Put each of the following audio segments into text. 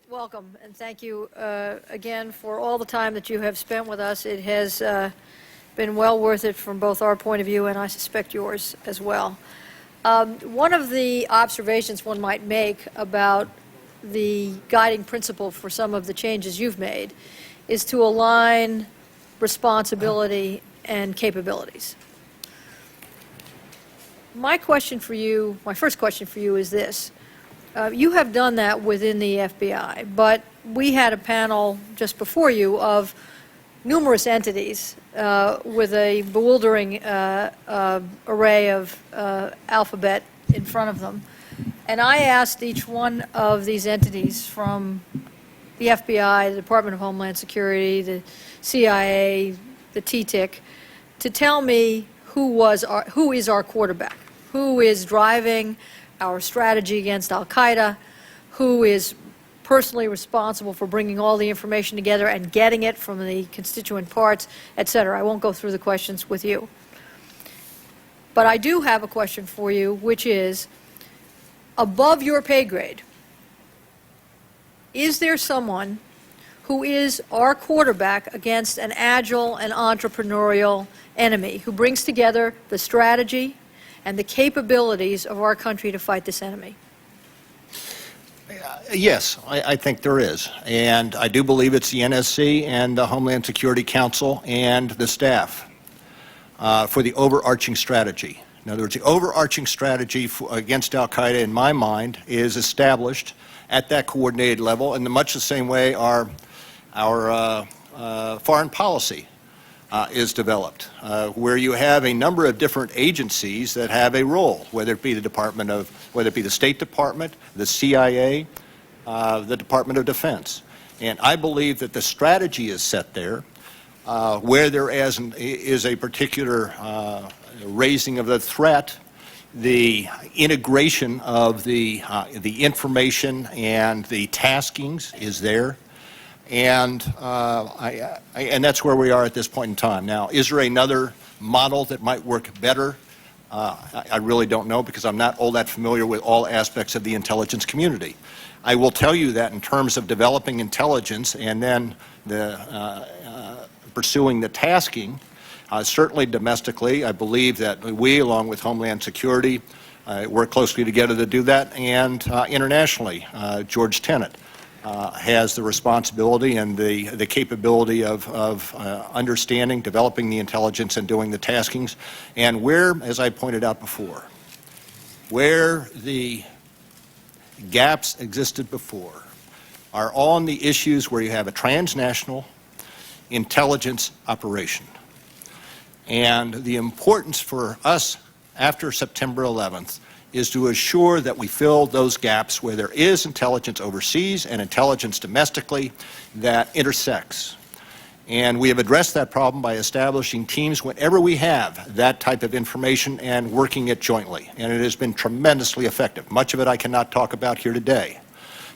Welcome, and thank you again for all the time that you have spent with us. It has been well worth it from both our point of view and I suspect yours as well. One of the observations one might make about the guiding principle for some of the changes you've made is to align responsibility and capabilities. My question for you, my first question for you is this. You have done that within the FBI, but we had a panel just before you of numerous entities with a bewildering array of alphabet in front of them. And I asked each one of these entities, from the FBI, the Department of Homeland Security, the CIA, the TTIC, to tell me who is our quarterback, who is driving our strategy against al-Qaeda, who is personally responsible for bringing all the information together and getting it from the constituent parts, et cetera. I won't go through the questions with you. But I do have a question for you, which is, above your pay grade, is there someone who is our quarterback against an agile and entrepreneurial enemy who brings together the strategy and the capabilities of our country to fight this enemy? Yes, I think there is. And I do believe it's the NSC and the Homeland Security Council and the staff for the overarching strategy. In other words, the overarching strategy against al-Qaeda, in my mind, is established at that coordinated level in much the same way our foreign policy is developed, where you have a number of different agencies that have a role, whether it be the State Department, the CIA, the Department of Defense. And I believe that the strategy is set there, where there is a particular raising of the threat, the integration of the information and the taskings is there. And that's where we are at this point in time. Now, is there another model that might work better? I really don't know, because I'm not all that familiar with all aspects of the intelligence community. I will tell you that in terms of developing intelligence and then pursuing the tasking, certainly domestically, I believe that we, along with Homeland Security, work closely together to do that, and internationally, George Tenet has the responsibility and the capability of understanding, developing the intelligence, and doing the taskings. And where, as I pointed out before, where the gaps existed before are on the issues where you have a transnational intelligence operation. And the importance for us after September 11th is to assure that we fill those gaps where there is intelligence overseas and intelligence domestically that intersects. And we have addressed that problem by establishing teams whenever we have that type of information and working it jointly. And it has been tremendously effective. Much of it I cannot talk about here today.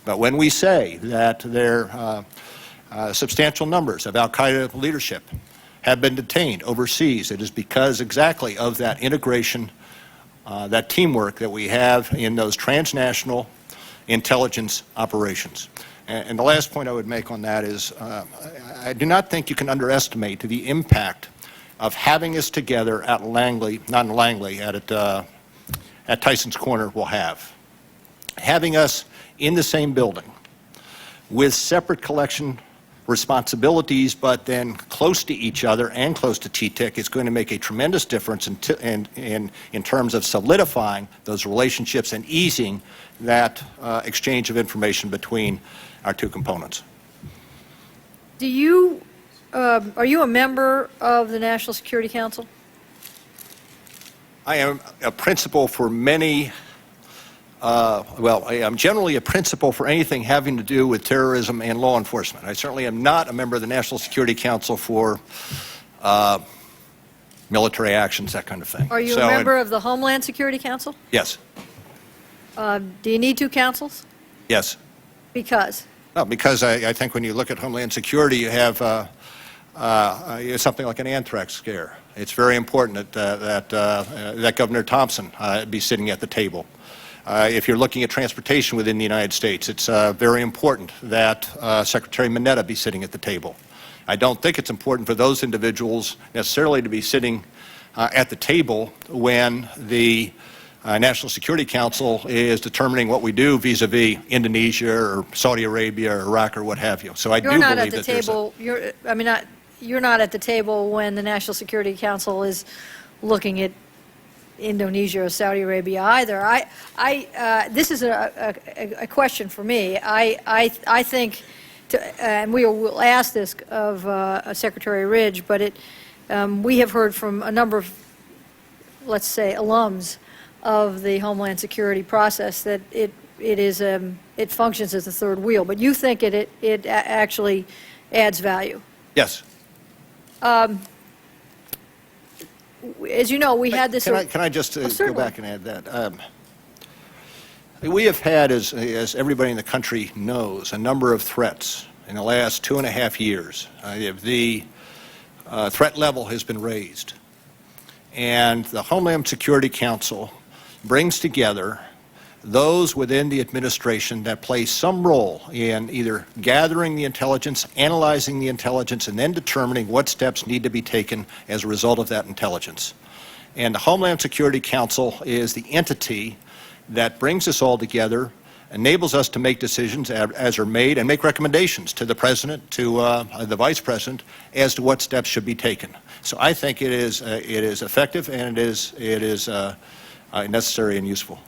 But when we say that there are substantial numbers of al-Qaeda leadership have been detained overseas, it is because exactly of that integration, that teamwork that we have in those transnational intelligence operations. And the last point I would make on that is I do not think you can underestimate the impact of having us together at Langley, not in Langley, at Tyson's Corner will have. Having us in the same building with separate collection responsibilities, but then close to each other and close to TTIC is going to make a tremendous difference in terms of solidifying those relationships and easing that exchange of information between our two components. Are you a member of the National Security Council? I am a principal for many. I am generally a principal for anything having to do with terrorism and law enforcement. I certainly am not a member of the National Security Council for military actions, that kind of thing. Are you a member of the Homeland Security Council? Yes. Do you need two councils? Yes. Because? No, because I think when you look at Homeland Security, you have something like an anthrax scare. It's very important that Governor Thompson be sitting at the table. If you're looking at transportation within the United States, it's very important that Secretary Mineta be sitting at the table. I don't think it's important for those individuals necessarily to be sitting at the table when the National Security Council is determining what we do vis-a-vis Indonesia or Saudi Arabia or Iraq or what have you. So I do believe that there's you're not at the table when the National Security Council is looking at Indonesia or Saudi Arabia either. This is a question for me. I think, and we will ask this of Secretary Ridge, but we have heard from a number of, let's say, alums of the Homeland Security process that it functions as a third wheel. But you think it actually adds value? Yes. As you know, we had this. Can I just go back and add that? We have had, as everybody in the country knows, a number of threats in the last 2.5 years. The threat level has been raised. And the Homeland Security Council brings together those within the administration that play some role in either gathering the intelligence, analyzing the intelligence, and then determining what steps need to be taken as a result of that intelligence. And the Homeland Security Council is the entity that brings us all together, enables us to make decisions as are made, and make recommendations to the President, to the Vice President, as to what steps should be taken. So I think it is effective, and it is necessary and useful.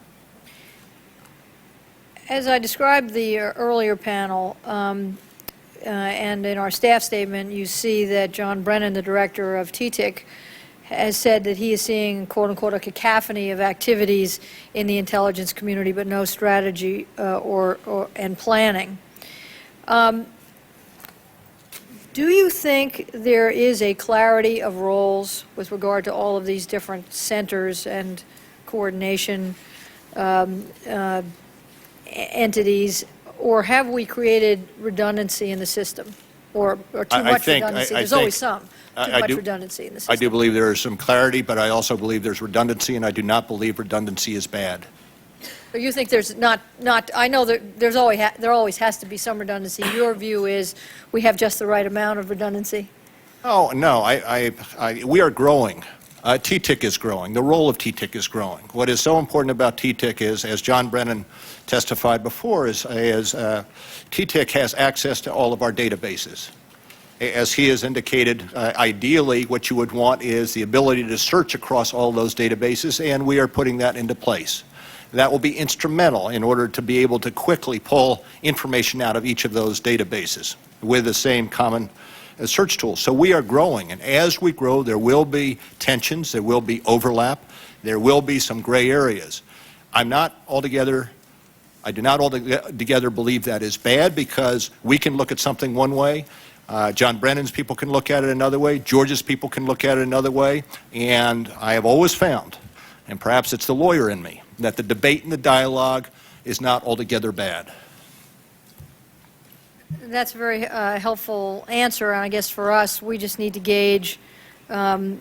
As I described the earlier panel, and in our staff statement, you see that John Brennan, the director of TTIC, has said that he is seeing, quote unquote, a cacophony of activities in the intelligence community, but no strategy and planning. Do you think there is a clarity of roles with regard to all of these different centers and coordination entities, or have we created redundancy in the system, or too much redundancy? There's always some. Too much redundancy in the system. I do believe there is some clarity, but I also believe there's redundancy, and I do not believe redundancy is bad. So you think there's not, I know that there always has to be some redundancy. Your view is we have just the right amount of redundancy? Oh, no, we are growing. TTIC is growing. The role of TTIC is growing. What is so important about TTIC is, as John Brennan testified before, is TTIC has access to all of our databases. As he has indicated, ideally what you would want is the ability to search across all those databases, and we are putting that into place. That will be instrumental in order to be able to quickly pull information out of each of those databases with the same common search tools. So we are growing, and as we grow, there will be tensions, there will be overlap, there will be some gray areas. I do not altogether believe that is bad, because we can look at something one way, John Brennan's people can look at it another way, George's people can look at it another way, and I have always found, and perhaps it's the lawyer in me, that the debate and the dialogue is not altogether bad. That's a very helpful answer, and I guess for us, we just need to gauge whether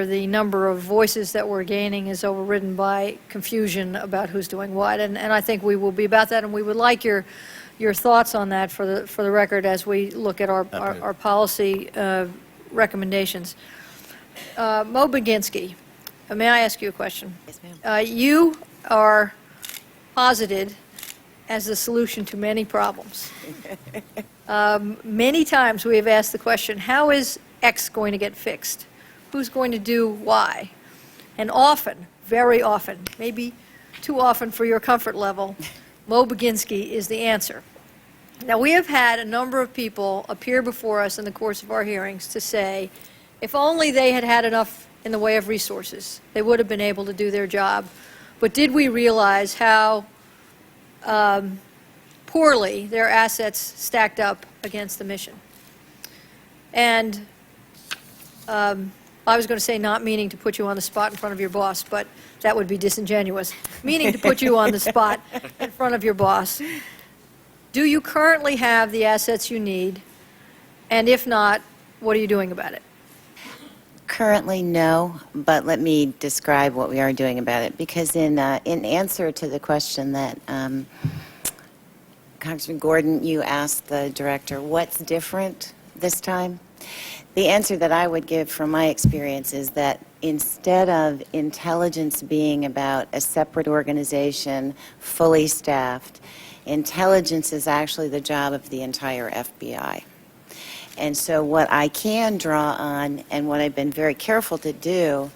the number of voices that we're gaining is overridden by confusion about who's doing what, and I think we will be about that, and we would like your thoughts on that for the record as we look at our policy recommendations. Mo Baginski, may I ask you a question? Yes, ma'am. You are posited as the solution to many problems. Many times we have asked the question, how is X going to get fixed? Who's going to do Y? And often, very often, maybe too often for your comfort level, Mo Baginski is the answer. Now, we have had a number of people appear before us in the course of our hearings to say, if only they had had enough in the way of resources, they would have been able to do their job. But did we realize how poorly their assets stacked up against the mission? And I was going to say not meaning to put you on the spot in front of your boss, but that would be disingenuous. Meaning to put you on the spot in front of your boss. Do you currently have the assets you need? And if not, what are you doing about it? Currently, no, but let me describe what we are doing about it. Because in answer to the question that Congressman Gordon, you asked the director, what's different this time? The answer that I would give from my experience is that instead of intelligence being about a separate organization, fully staffed, intelligence is actually the job of the entire FBI. And so what I can draw on, and what I've been very careful to do,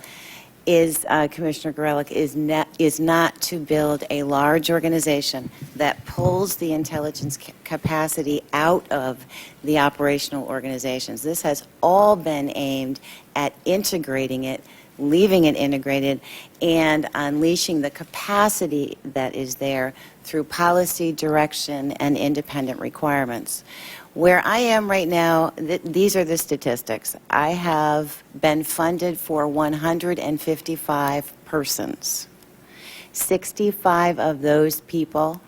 is, Commissioner Gorelick, is not to build a large organization that pulls the intelligence capacity out of the operational organizations. This has all been aimed at integrating it, leaving it integrated, and unleashing the capacity that is there through policy, direction, and independent requirements. Where I am right now, these are the statistics. I have been funded for 155 persons. 65 of those people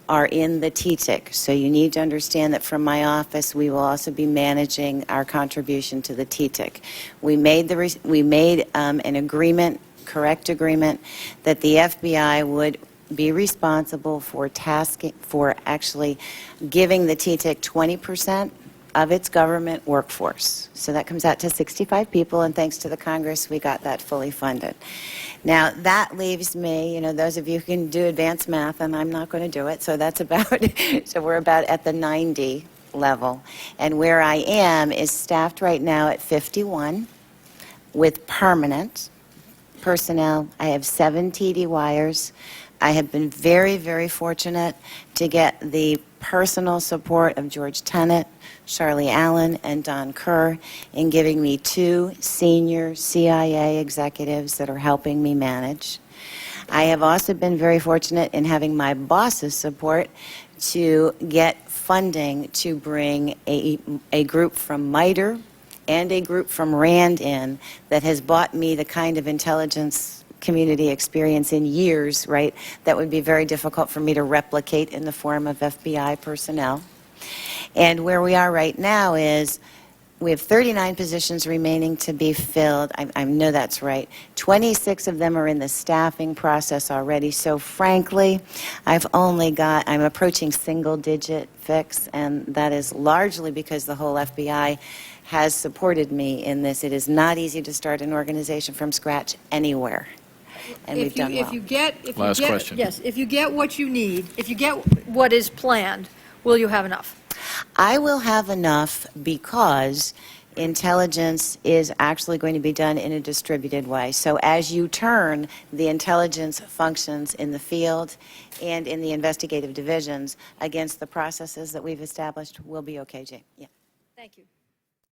are in the TTIC. So you need to understand that from my office, we will also be managing our contribution to the TTIC. We made an agreement, correct agreement, that the FBI would be responsible for actually giving the TTIC 20% of its government workforce. So that comes out to 65 people, and thanks to the Congress, we got that fully funded. Now, that leaves me, you know, those of you who can do advanced math, and I'm not going to do it, so that's about, so we're about at the 90 level. And where I am is staffed right now at 51 with permanent personnel. I have 7 TD wires. I have been very, very fortunate to get the personal support of George Tenet, Charlie Allen, and Don Kerr in giving me 2 senior CIA executives that are helping me manage. I have also been very fortunate in having my boss's support to get funding to bring a group from MITRE and a group from RAND in that has bought me the kind of intelligence community experience in years, right, that would be very difficult for me to replicate in the form of FBI personnel. And where we are right now is we have 39 positions remaining to be filled. I know that's right. 26 of them are in the staffing process already. So frankly, I'm approaching single-digit fix, and that is largely because the whole FBI has supported me in this. It is not easy to start an organization from scratch anywhere. And we've done well. Last question. Yes, if you get what you need, if you get what is planned, will you have enough? I will have enough because intelligence is actually going to be done in a distributed way. So as you turn the intelligence functions in the field and in the investigative divisions against the processes that we've established, we'll be okay, Jane. Yeah. Thank you.